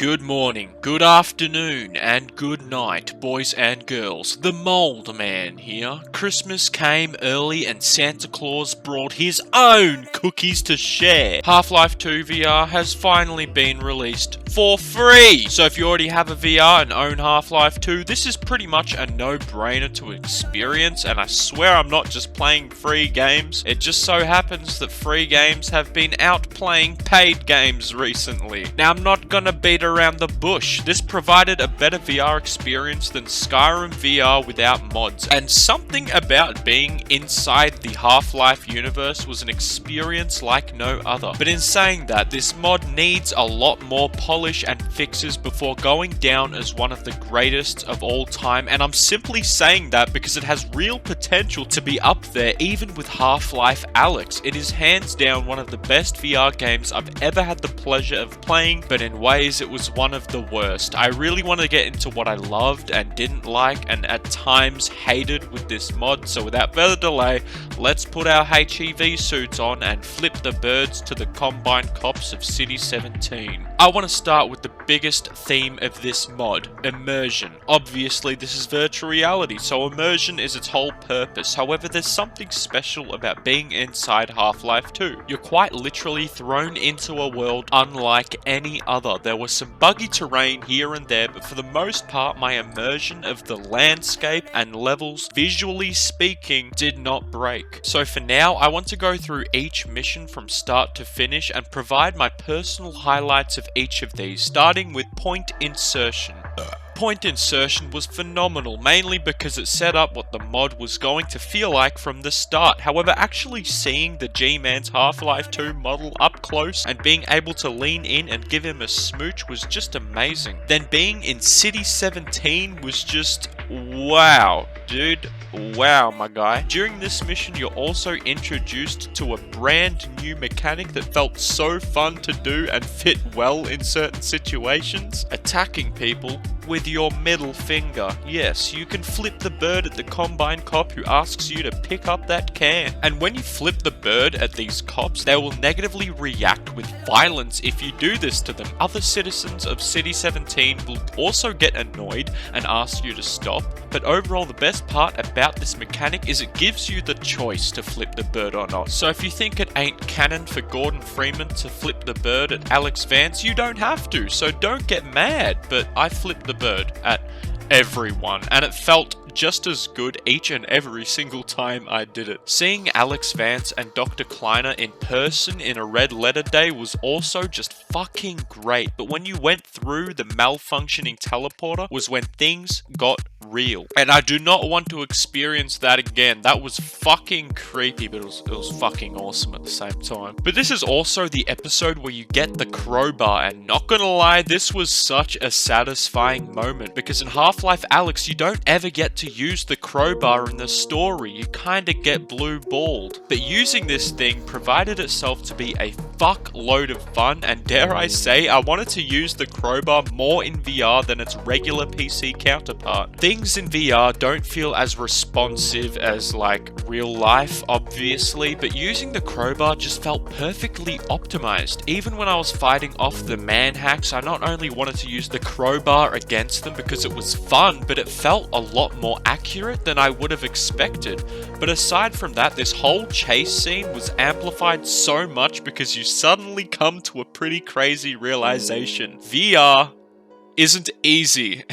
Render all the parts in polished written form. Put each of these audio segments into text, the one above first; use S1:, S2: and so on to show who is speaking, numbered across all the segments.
S1: Good morning, good afternoon, and good night, boys and girls. The Mould Man here. Christmas came early and Santa Claus brought his own cookies to share. Half-Life 2 VR has finally been released for free. So if you already have a VR and own Half-Life 2, this is pretty much a no-brainer to experience, and I swear I'm not just playing free games. It just so happens that free games have been outplaying paid games recently. Now I'm not gonna beat around the bush. This provided a better VR experience than Skyrim VR without mods, and something about being inside the Half-Life universe was an experience like no other. But in saying that, this mod needs a lot more polish and fixes before going down as one of the greatest of all time, and I'm simply saying that because it has real potential to be up there even with Half-Life Alyx. It is hands down one of the best VR games I've ever had the pleasure of playing, but in ways it was one of the worst. I really want to get into what I loved and didn't like and at times hated with this mod, so without further delay, let's put our HEV suits on and flip the birds to the Combine Cops of City 17. I want to start with the biggest theme of this mod, immersion. Obviously this is virtual reality, so immersion is its whole purpose. However, there's something special about being inside Half-Life 2. You're quite literally thrown into a world unlike any other. There was some buggy terrain here and there, but for the most part my immersion of the landscape and levels, visually speaking, did not break. So for now, I want to go through each mission from start to finish and provide my personal highlights of each of these, starting with point insertion. Point insertion was phenomenal, mainly because it set up what the mod was going to feel like from the start. However, actually seeing the G-Man's Half-Life 2 model up close and being able to lean in and give him a smooch was just amazing. Then being in City 17 was just wow, dude. Wow, my guy. During this mission, you're also introduced to a brand new mechanic that felt so fun to do and fit well in certain situations. Attacking people with your middle finger. Yes, you can flip the bird at the Combine Cop who asks you to pick up that can. And when you flip the bird at these cops, they will negatively react with violence if you do this to them. Other citizens of City 17 will also get annoyed and ask you to stop. But overall, the best part about this mechanic is it gives you the choice to flip the bird or not. So if you think it ain't canon for Gordon Freeman to flip the bird at Alex Vance, you don't have to, so don't get mad. But I flipped the bird at everyone, and it felt just as good each and every single time I did it. Seeing Alex Vance and Dr. Kleiner in person in a red letter day was also just fucking great, but when you went through the malfunctioning teleporter was when things got real. And I do not want to experience that again. That was fucking creepy, but it was fucking awesome at the same time. But this is also the episode where you get the crowbar, and not gonna lie, this was such a satisfying moment, because in Half-Life Alyx you don't ever get to use the crowbar in the story. You kinda get blue-balled. But using this thing provided itself to be a fuckload of fun, and dare I say, I wanted to use the crowbar more in VR than its regular PC counterpart. Things in VR don't feel as responsive as like real life, obviously, but using the crowbar just felt perfectly optimized. Even when I was fighting off the man hacks, I not only wanted to use the crowbar against them because it was fun, but it felt a lot more accurate than I would have expected. But aside from that, this whole chase scene was amplified so much because you suddenly come to a pretty crazy realization. VR isn't easy.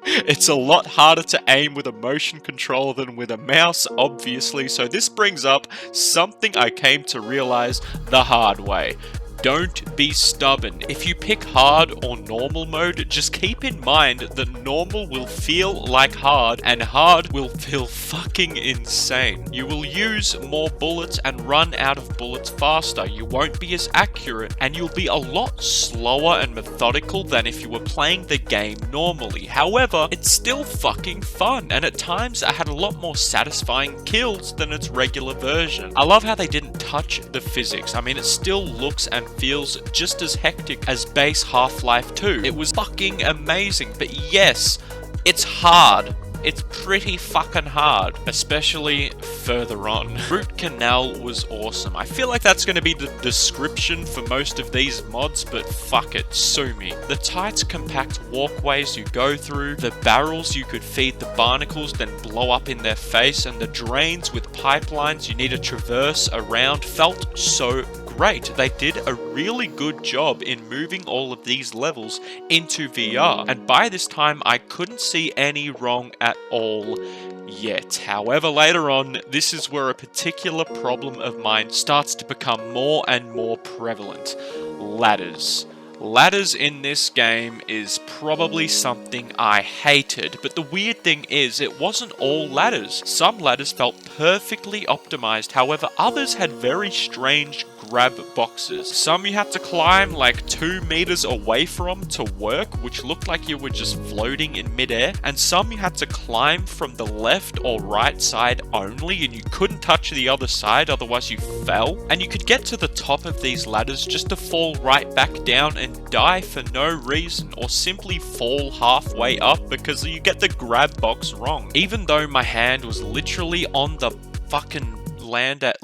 S1: It's a lot harder to aim with a motion control than with a mouse, obviously, so this brings up something I came to realize the hard way. Don't be stubborn. If you pick hard or normal mode, just keep in mind that normal will feel like hard and hard will feel fucking insane. You will use more bullets and run out of bullets faster. You won't be as accurate, and you'll be a lot slower and methodical than if you were playing the game normally. However, it's still fucking fun, and at times I had a lot more satisfying kills than its regular version. I love how they didn't touch the physics. I mean, it still looks and feels just as hectic as base Half-Life 2. It was fucking amazing, but yes, it's hard. it's pretty fucking hard, especially further on. Root Canal was awesome. I feel like that's going to be the description for most of these mods, but fuck it, sue me. The tight, compact walkways you go through, the barrels you could feed the barnacles then blow up in their face, and the drains with pipelines you need to traverse around felt so great. They did a really good job in moving all of these levels into VR, and by this time I couldn't see any wrong at all yet. However, later on, this is where a particular problem of mine starts to become more and more prevalent. Ladders. Ladders in this game is probably something I hated, but the weird thing is it wasn't all ladders. Some ladders felt perfectly optimized, however others had very strange grab boxes. Some you had to climb like 2 meters away from to work, which looked like you were just floating in midair, and some you had to climb from the left or right side only, and you couldn't touch the other side, otherwise you fell. And you could get to the top of these ladders just to fall right back down and die for no reason, or simply fall halfway up because you get the grab box wrong. Even though my hand was literally on the fucking ladder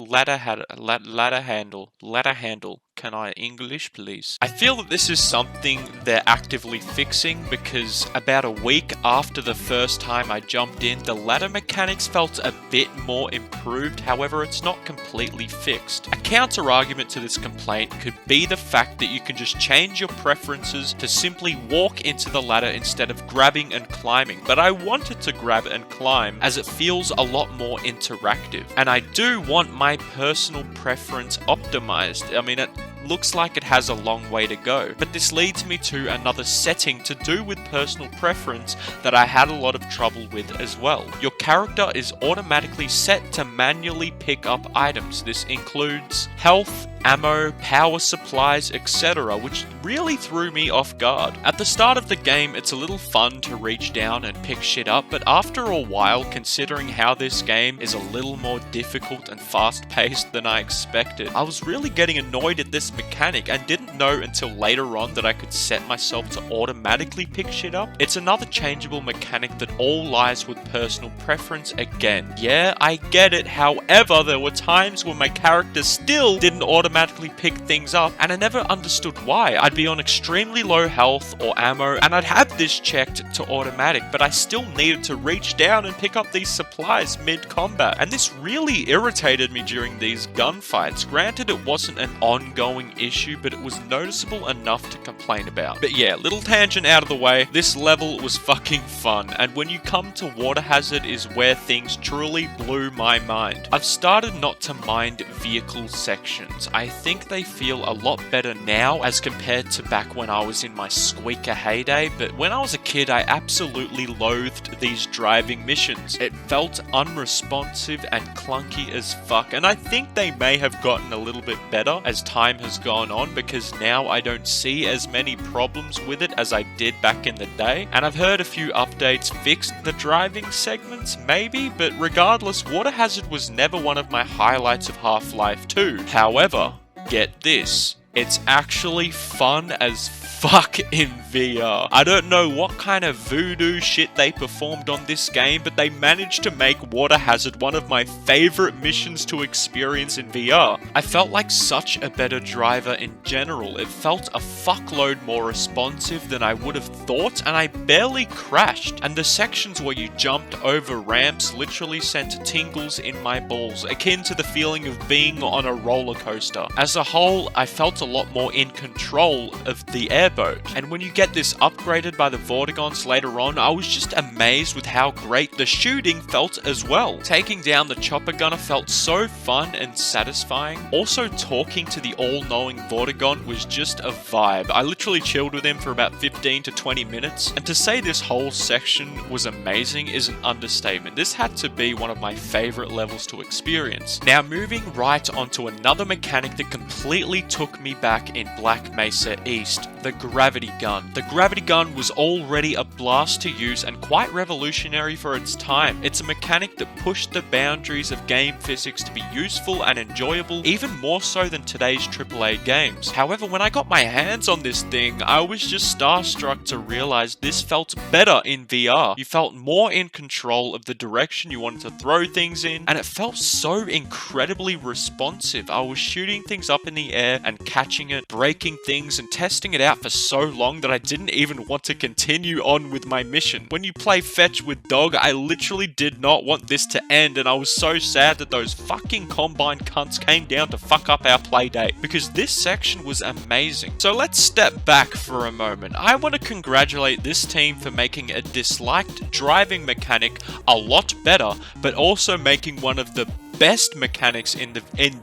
S1: handle. Can I English, please? I feel that this is something they're actively fixing, because about a week after the first time I jumped in, the ladder mechanics felt a bit more improved. However, it's not completely fixed. A counter argument to this complaint could be the fact that you can just change your preferences to simply walk into the ladder instead of grabbing and climbing. But I wanted to grab and climb as it feels a lot more interactive. And I do want my personal preference optimized. I mean, it looks like it has a long way to go, but this leads me to another setting to do with personal preference that I had a lot of trouble with as well. Your character is automatically set to manually pick up items. This includes health, ammo, power supplies, etc., which really threw me off guard. At the start of the game, it's a little fun to reach down and pick shit up, but after a while, considering how this game is a little more difficult and fast-paced than I expected, I was really getting annoyed at this mechanic and didn't know until later on that I could set myself to automatically pick shit up. It's another changeable mechanic that all lies with personal preference again. Yeah, I get it, however, there were times when my character still didn't automatically pick things up, and I never understood why. I'd be on extremely low health or ammo, and I'd have this checked to automatic, but I still needed to reach down and pick up these supplies mid-combat, and this really irritated me during these gunfights. Granted, it wasn't an ongoing issue, but it was noticeable enough to complain about. But yeah, little tangent out of the way, this level was fucking fun, and when you come to Water Hazard is where things truly blew my mind. I've started not to mind vehicle sections. I think they feel a lot better now as compared to back when I was in my squeaker heyday, but when I was a kid I absolutely loathed these driving missions. It felt unresponsive and clunky as fuck, and I think they may have gotten a little bit better as time has gone on, because now I don't see as many problems with it as I did back in the day, and I've heard a few updates fixed the driving segments, maybe, but regardless, Water Hazard was never one of my highlights of Half-Life 2. However, get this, it's actually fun as fuck in VR. I don't know what kind of voodoo shit they performed on this game, but they managed to make Water Hazard one of my favorite missions to experience in VR. I felt like such a better driver in general. It felt a fuckload more responsive than I would have thought, and I barely crashed. And the sections where you jumped over ramps literally sent tingles in my balls, akin to the feeling of being on a roller coaster. As a whole, I felt a lot more in control of the airboat. And when you get this upgraded by the Vortigons later on, I was just amazed with how great the shooting felt as well. Taking down the chopper gunner felt so fun and satisfying. Also, talking to the all-knowing Vortigon was just a vibe. I literally chilled with him for about 15 to 20 minutes, and to say this whole section was amazing is an understatement. This had to be one of my favorite levels to experience. Now, moving right onto another mechanic that completely took me back in Black Mesa East, the gravity gun. The gravity gun was already a blast to use and quite revolutionary for its time. It's a mechanic that pushed the boundaries of game physics to be useful and enjoyable, even more so than today's AAA games. However, when I got my hands on this thing, I was just starstruck to realize this felt better in VR. You felt more in control of the direction you wanted to throw things in, and it felt so incredibly responsive. I was shooting things up in the air and catching it, breaking things and testing it out for so long that I didn't even want to continue on with my mission. When you play fetch with dog, I literally did not want this to end, and I was so sad that those fucking Combine cunts came down to fuck up our playdate, because this section was amazing. So let's step back for a moment. I want to congratulate this team for making a disliked driving mechanic a lot better, but also making one of the best mechanics in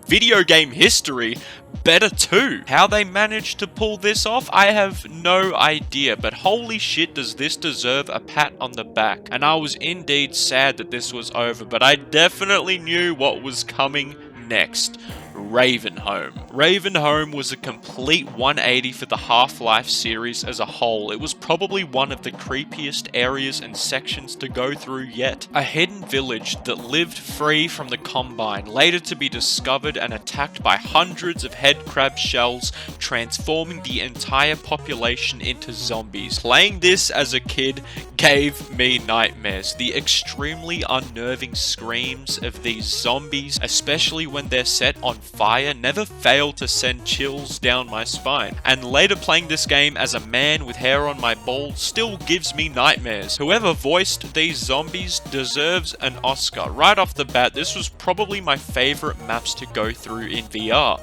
S1: video game history better too. How they managed to pull this off, I have no idea, but holy shit does this deserve a pat on the back. And I was indeed sad that this was over, but I definitely knew what was coming next. Ravenholm. Ravenholm was a complete 180 for the Half-Life series as a whole. It was probably one of the creepiest areas and sections to go through yet. A hidden village that lived free from the Combine, later to be discovered and attacked by hundreds of headcrab shells, transforming the entire population into zombies. Playing this as a kid gave me nightmares. The extremely unnerving screams of these zombies, especially when they're set on fire, never fail to send chills down my spine. And later playing this game as a man with hair on my balls still gives me nightmares. Whoever voiced these zombies deserves an Oscar. Right off the bat, this was probably my favorite maps to go through in VR.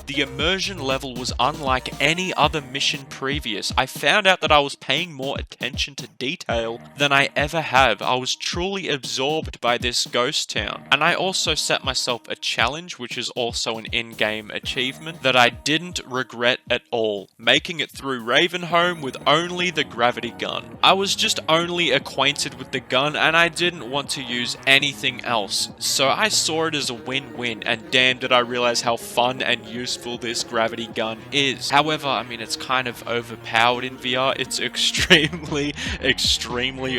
S1: The immersion level was unlike any other mission previous. I found out that I was paying more attention to detail than I ever have. I was truly absorbed by this ghost town. And I also set myself a challenge, which is also an in-game achievement, that I didn't regret at all, making it through Ravenholm with only the gravity gun. I was just only acquainted with the gun and I didn't want to use anything else, so I saw it as a win-win, and damn did I realize how fun and useful this gravity gun is. However, I mean, it's kind of overpowered in VR. It's extremely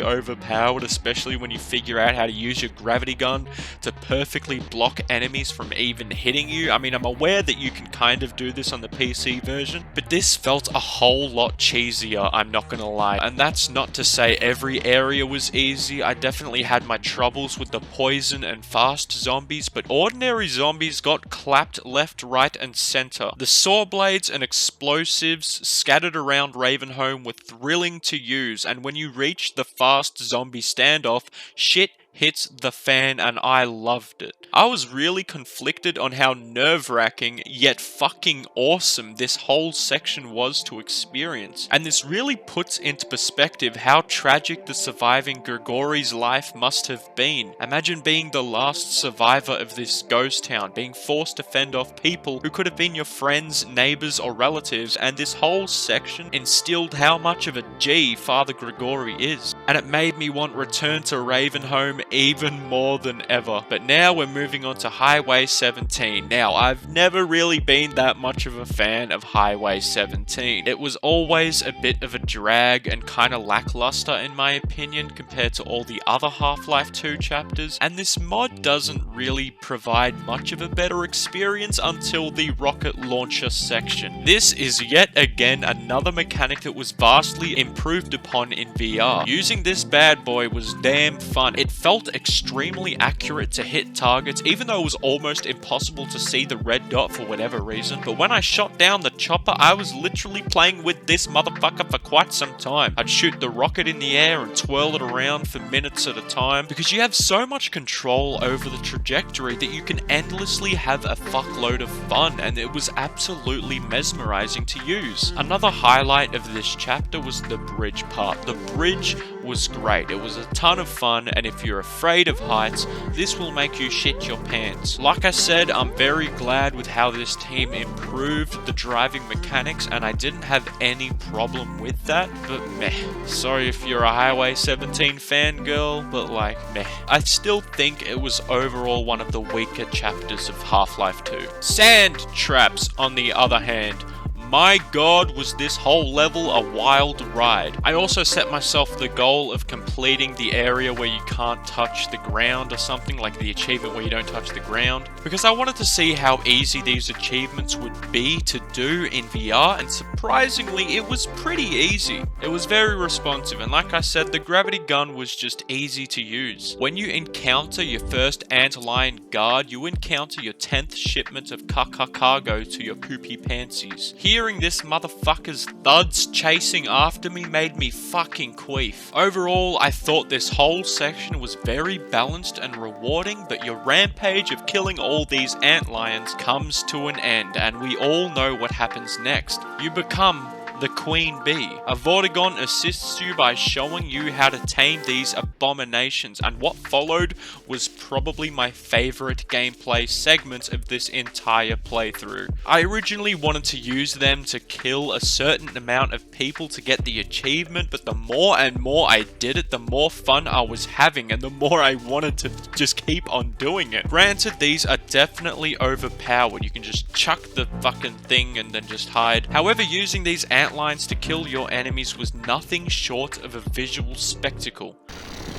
S1: overpowered, especially when you figure out how to use your gravity gun to perfectly block enemies from even hitting you. I mean, I'm aware that you can kind of do this on the PC version, but this felt a whole lot cheesier, I'm not gonna lie. And that's not to say every area was easy. I definitely had my troubles with the poison and fast zombies, but ordinary zombies got clapped left, right, and center. The saw blades and explosives scattered around Ravenholm were thrilling to use, and when you reach the fast zombie standoff, shit hits the fan, and I loved it. I was really conflicted on how nerve-wracking yet fucking awesome this whole section was to experience, and this really puts into perspective how tragic the surviving Grigori's life must have been. Imagine being the last survivor of this ghost town, being forced to fend off people who could have been your friends, neighbors, or relatives, and this whole section instilled how much of a G Father Grigori is, and it made me want Return to Ravenholm even more than ever. But now we're moving on to Highway 17. Now, I've never really been that much of a fan of Highway 17. It was always a bit of a drag and kind of lackluster in my opinion compared to all the other Half-Life 2 chapters, and this mod doesn't really provide much of a better experience until the rocket launcher section. This is yet again another mechanic that was vastly improved upon in VR. Using this bad boy was damn fun. It felt extremely accurate to hit targets, even though it was almost impossible to see the red dot for whatever reason. But when I shot down the chopper, I was literally playing with this motherfucker for quite some time. I'd shoot the rocket in the air and twirl it around for minutes at a time, because you have so much control over the trajectory that you can endlessly have a fuckload of fun, and it was absolutely mesmerizing to use. Another highlight of this chapter was the bridge part. The bridge was great. It was a ton of fun, and if you're afraid of heights, this will make you shit your pants. Like I said, I'm very glad with how this team improved the driving mechanics, and I didn't have any problem with that, but meh. Sorry if you're a Highway 17 fangirl, but like, meh. I still think it was overall one of the weaker chapters of Half-Life 2. Sand traps, on the other hand, my god, was this whole level a wild ride. I also set myself the goal of completing the area where you can't touch the ground or something, like the achievement where you don't touch the ground, because I wanted to see how easy these achievements would be to do in VR, and surprisingly it was pretty easy. It was very responsive, and like I said, the gravity gun was just easy to use. When you encounter your first antlion guard, you encounter your 10th shipment of cargo to your poopy pantsies. Hearing this motherfucker's thuds chasing after me made me fucking queef. Overall, I thought this whole section was very balanced and rewarding, but your rampage of killing all these antlions comes to an end, and we all know what happens next. You become the Queen Bee. A Vortigaunt assists you by showing you how to tame these abominations, and what followed was probably my favourite gameplay segment of this entire playthrough. I originally wanted to use them to kill a certain amount of people to get the achievement, but the more and more I did it, the more fun I was having, and the more I wanted to just keep on doing it. Granted, these are definitely overpowered. You can just chuck the fucking thing and then just hide. However, using these antlines to kill your enemies was nothing short of a visual spectacle.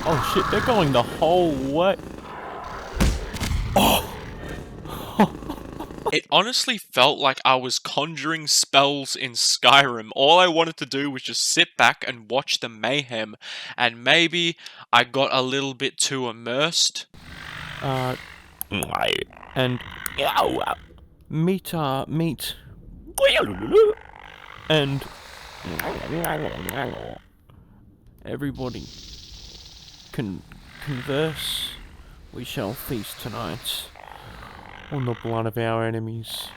S2: Oh shit, they're going the whole way. Oh!
S1: It honestly felt like I was conjuring spells in Skyrim. All I wanted to do was just sit back and watch the mayhem, and maybe I got a little bit too immersed.
S2: And meet and everybody converse. We shall feast tonight on the blood of our enemies.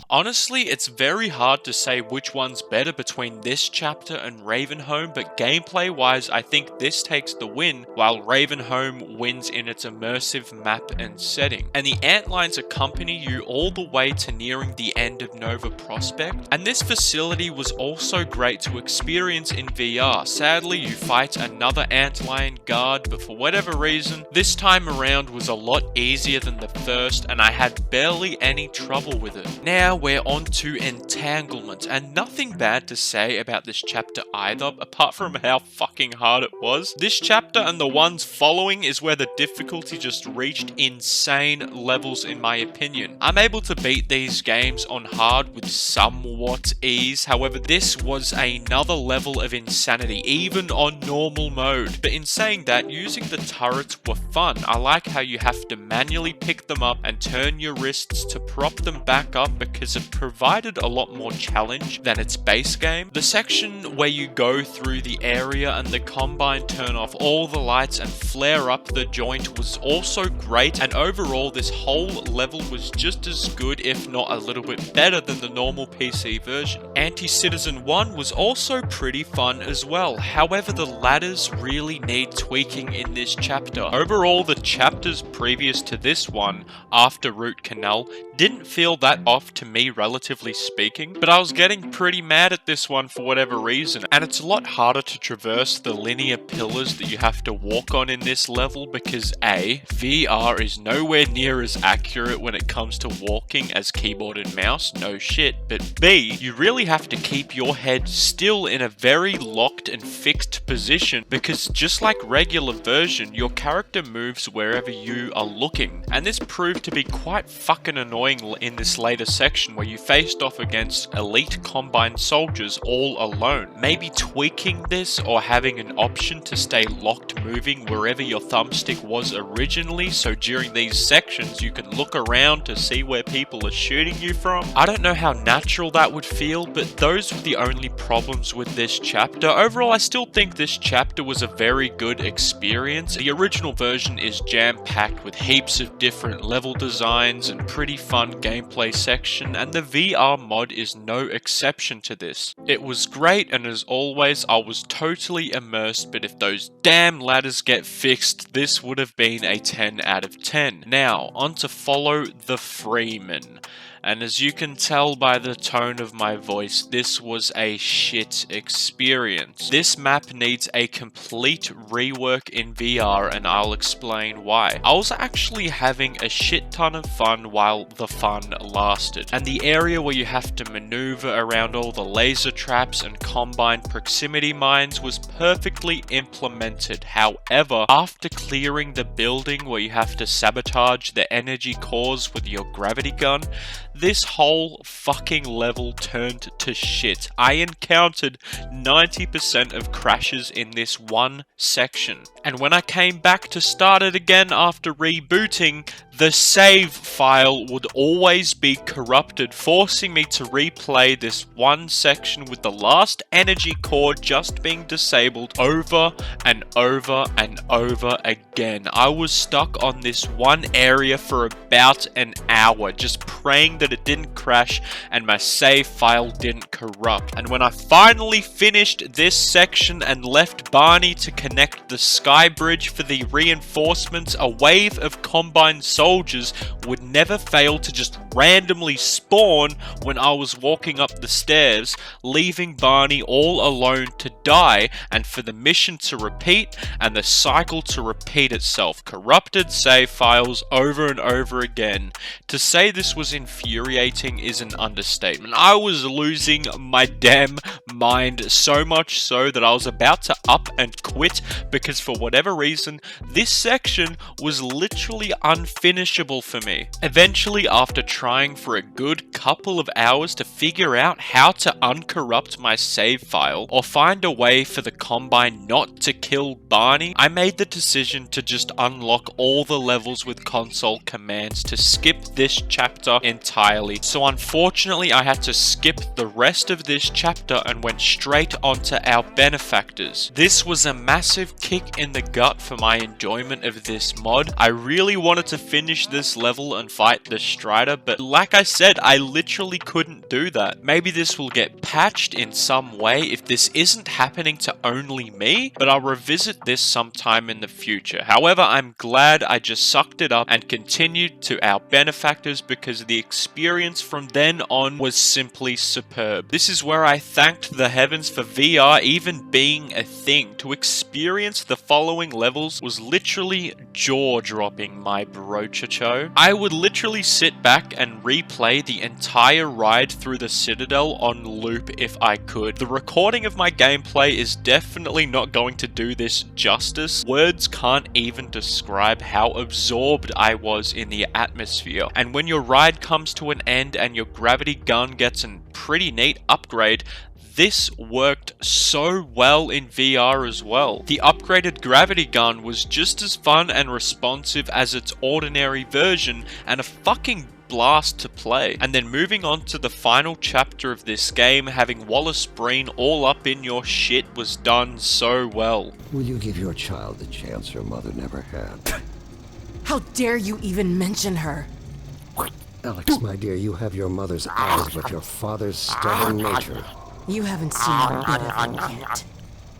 S1: Honestly, it's very hard to say which one's better between this chapter and Ravenholm, but gameplay-wise, I think this takes the win, while Ravenholm wins in its immersive map and setting. And the antlions accompany you all the way to nearing the end of Nova Prospect, and this facility was also great to experience in VR. Sadly, you fight another antlion guard, but for whatever reason, this time around was a lot easier than the first, and I had barely any trouble with it. Now, we're on to Entanglement, and nothing bad to say about this chapter either, apart from how fucking hard it was. This chapter and the ones following is where the difficulty just reached insane levels in my opinion. I'm able to beat these games on hard with somewhat ease, however this was another level of insanity, even on normal mode. But in saying that, using the turrets were fun. I like how you have to manually pick them up and turn your wrists to prop them back up, because it provided a lot more challenge than its base game. The section where you go through the area and the Combine turn off all the lights and flare up the joint was also great, and overall this whole level was just as good, if not a little bit better, than the normal PC version. Anti-Citizen 1 was also pretty fun as well, however the ladders really need tweaking in this chapter. Overall, the chapters previous to this one, after Root Canal, didn't feel that off to me, relatively speaking, but I was getting pretty mad at this one for whatever reason, and it's a lot harder to traverse the linear pillars that you have to walk on in this level because A, VR is nowhere near as accurate when it comes to walking as keyboard and mouse, no shit, but B, you really have to keep your head still in a very locked and fixed position, because just like regular version, your character moves wherever you are looking, and this proved to be quite fucking annoying in this later section where you faced off against elite Combine soldiers all alone. Maybe tweaking this or having an option to stay locked moving wherever your thumbstick was originally, so during these sections you can look around to see where people are shooting you from. I don't know how natural that would feel, but those were the only problems with this chapter. Overall, I still think this chapter was a very good experience. The original version is jam-packed with heaps of different level designs and pretty fun gameplay section, and the VR mod is no exception to this. It was great, and as always, I was totally immersed, but if those damn ladders get fixed, this would have been a 10 out of 10. Now, on to follow the Freeman. and as you can tell by the tone of my voice, this was a shit experience. This map needs a complete rework in VR, and I'll explain why. I was actually having a shit ton of fun while the fun lasted, and the area where you have to maneuver around all the laser traps and combine proximity mines was perfectly implemented. However, after clearing the building where you have to sabotage the energy cores with your gravity gun, this whole fucking level turned to shit. I encountered 90% of crashes in this one section, and when I came back to start it again after rebooting, the save file would always be corrupted, forcing me to replay this one section with the last energy core just being disabled over and over and over again. I was stuck on this one area for about an hour, just praying that it didn't crash and my save file didn't corrupt. And when I finally finished this section and left Barney to connect the sky bridge for the reinforcements, a wave of combined soldiers would never fail to just randomly spawn when I was walking up the stairs, leaving Barney all alone to die, and for the mission to repeat and the cycle to repeat itself. Corrupted save files over and over again. To say this was infuriating is an understatement. I was losing my damn mind, so much so that I was about to up and quit, because for whatever reason, this section was literally unfinishable for me. Eventually, after trying for a good couple of hours to figure out how to uncorrupt my save file or find a way for the Combine not to kill Barney, I made the decision to just unlock all the levels with console commands to skip this chapter entirely. So unfortunately, I had to skip the rest of this chapter and went straight onto our benefactors. This was a massive kick in the gut for my enjoyment of this mod. I really wanted to finish this level and fight the Strider, but like I said, I literally couldn't do that. Maybe this will get patched in some way if this isn't happening to only me, but I'll revisit this sometime in the future. However, I'm glad I just sucked it up and continued to our benefactors, because the experience from then on was simply superb. This is where I thanked the heavens for VR even being a thing. To experience the following levels was literally jaw-dropping, my brochacho. I would literally sit back and replay the entire ride through the Citadel on loop if I could. The recording of my gameplay is definitely not going to do this justice. Words can't even describe how absorbed I was in the atmosphere. And when your ride comes to an end and your gravity gun gets a pretty neat upgrade, this worked so well in VR as well. The upgraded gravity gun was just as fun and responsive as its ordinary version, and a fucking blast to play. And then moving on to the final chapter of this game, having Wallace Breen all up in your shit was done so well.
S3: Will you give your child the chance her mother never had?
S4: How dare you even mention her?
S3: Alex, my dear, you have your mother's eyes, but your father's stubborn nature.
S4: You haven't seen a bit of him yet.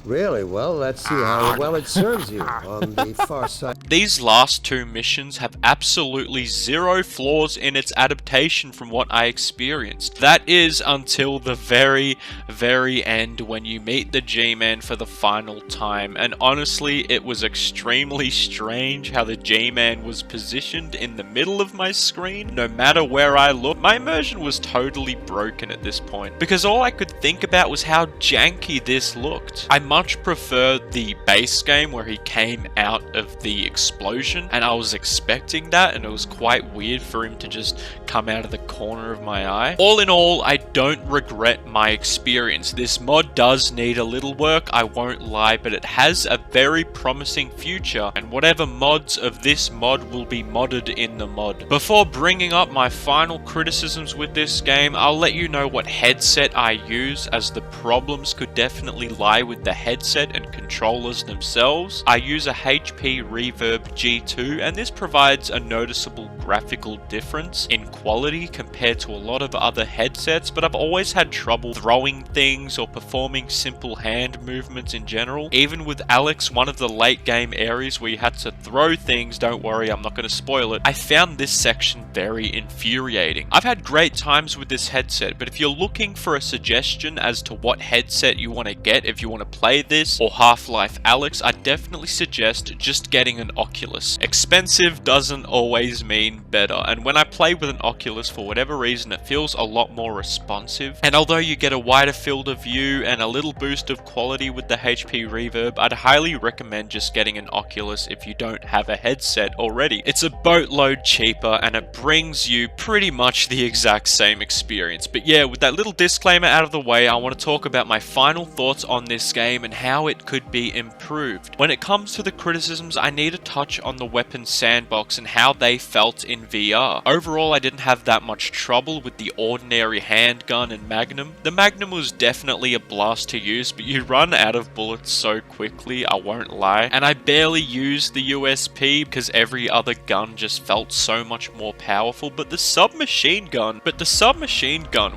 S3: Really? Well, let's see how well it serves you on the far side.
S1: These last two missions have absolutely zero flaws in its adaptation from what I experienced. That is until the very, very end when you meet the G-Man for the final time. And honestly, it was extremely strange how the G-Man was positioned in the middle of my screen. No matter where I looked, my immersion was totally broken at this point, because all I could think about was how janky this looked. I much prefer the base game where he came out of the explosion, and I was expecting that, and it was quite weird for him to just come out of the corner of my eye. All in all, I don't regret my experience. This mod does need a little work, I won't lie, but it has a very promising future, and whatever mods of this mod will be modded in the mod. Before bringing up my final criticisms with this game, I'll let you know what headset I use, as the problems could definitely lie with the headset and controllers themselves. I use a HP Reverb G2, and this provides a noticeable graphical difference in quality compared to a lot of other headsets, but I've always had trouble throwing things or performing simple hand movements in general. Even with Alex, one of the late game areas where you had to throw things, don't worry, I'm not going to spoil it, I found this section very infuriating. I've had great times with this headset, but if you're looking for a suggestion as to what headset you want to get if you want to play this or Half-Life Alex, I definitely suggest just getting an Oculus. Expensive doesn't always mean better, and when I play with an Oculus, for whatever reason, it feels a lot more responsive. And although you get a wider field of view and a little boost of quality with the HP reverb, I'd highly recommend just getting an Oculus if you don't have a headset already. It's a boatload cheaper and it brings you pretty much the exact same experience. But yeah, with that little disclaimer out of the way, I want to talk about my final thoughts on this game and how it could be improved. When it comes to the criticisms, I need to touch on the weapon sandbox and how they felt in VR. Overall, I didn't have that much trouble with the ordinary handgun and Magnum. The Magnum was definitely a blast to use, but you run out of bullets so quickly, I won't lie. And I barely used the USP because every other gun just felt so much more powerful, but the submachine gun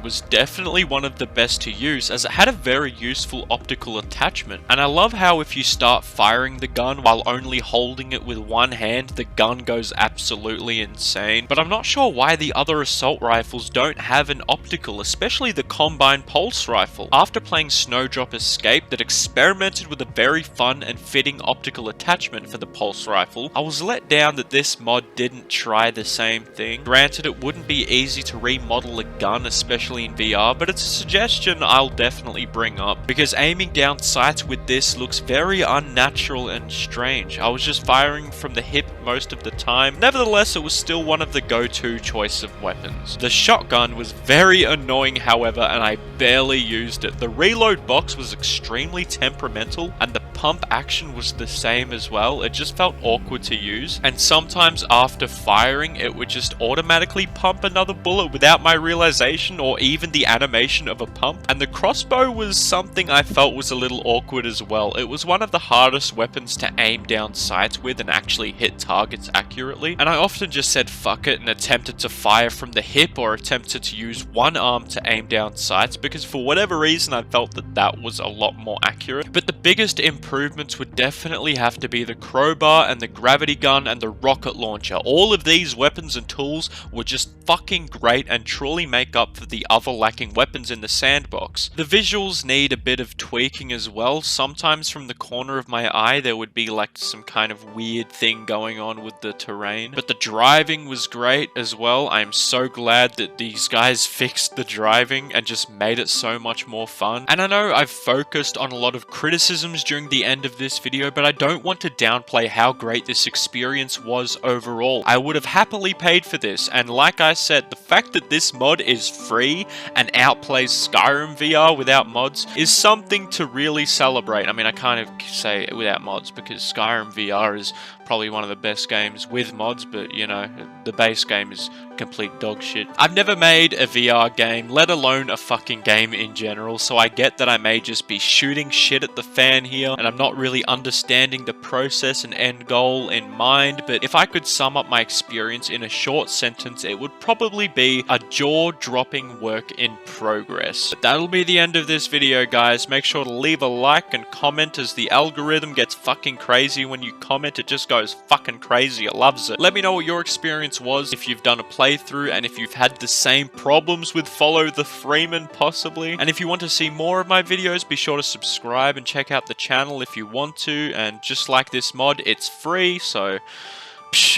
S1: was definitely one of the best to use, as it had a very useful optical attachment. And I love how if you start firing the gun while only holding it with one hand, the gun goes absolutely insane. But I'm not sure why the other assault rifles don't have an optical, especially the Combine Pulse Rifle. After playing Snowdrop Escape that experimented with a very fun and fitting optical attachment for the Pulse Rifle, I was let down that this mod didn't try the same thing. Granted, it wouldn't be easy to remodel a gun, especially in VR, but it's a suggestion I'll definitely bring up, because aiming down sights with this looks very unnatural and strange. I was just firing from the hip most of the time. Nevertheless, it was still one of the go-to choice of weapons. The shotgun was very annoying, however, and I barely used it. The reload box was extremely temperamental, and the pump action was the same as well. It just felt awkward to use, and sometimes after firing, it would just automatically pump another bullet without my realization or even the animation of a pump. And the crossbow was something I felt was a little awkward as well. It was one of the hardest weapons to aim down sights with and actually hit targets accurately, and I often just said fuck it and attempted to fire from the hip or attempted to use one arm to aim down sights, because for whatever reason I felt that that was a lot more accurate. But the biggest improvements would definitely have to be the crowbar and the gravity gun and the rocket launcher. All of these weapons and tools were just fucking great and truly make up for the other lacking weapons in the sandbox. The visuals need a bit of tweaking as well. Sometimes from the corner of my eye there would be like some kind of weird thing going on with the terrain. But the driving was great as well. I'm so glad that these guys fixed the driving and just made it so much more fun. And I know I've focused on a lot of criticisms during the end of this video, but I don't want to downplay how great this experience was overall. I would have happily paid for this, and like I said, the fact that this mod is free and outplays Skyrim VR without mods is something to really celebrate. I mean, I kind of say without mods because Skyrim VR is probably one of the best games with mods, but you know, the base game is complete dog shit. I've never made a VR game, let alone a fucking game in general, so I get that I may just be shooting shit at the fan here, and I'm not really understanding the process and end goal in mind, but if I could sum up my experience in a short sentence, it would probably be a jaw-dropping work in progress. But that'll be the end of this video, guys. Make sure to leave a like and comment, as the algorithm gets fucking crazy when you comment. It just goes fucking crazy. It loves it. Let me know what your experience was, if you've done a playthrough, and if you've had the same problems with Follow the Freeman possibly. And if you want to see more of my videos, be sure to subscribe and check out the channel if you want to. And just like this mod, it's free, so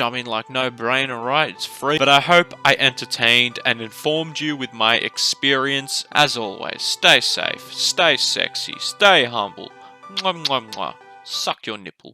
S1: I mean, like, no brainer, right? It's free. But I hope I entertained and informed you with my experience. As always, stay safe, stay sexy, stay humble. Mwah, mwah, mwah. Suck your nipple.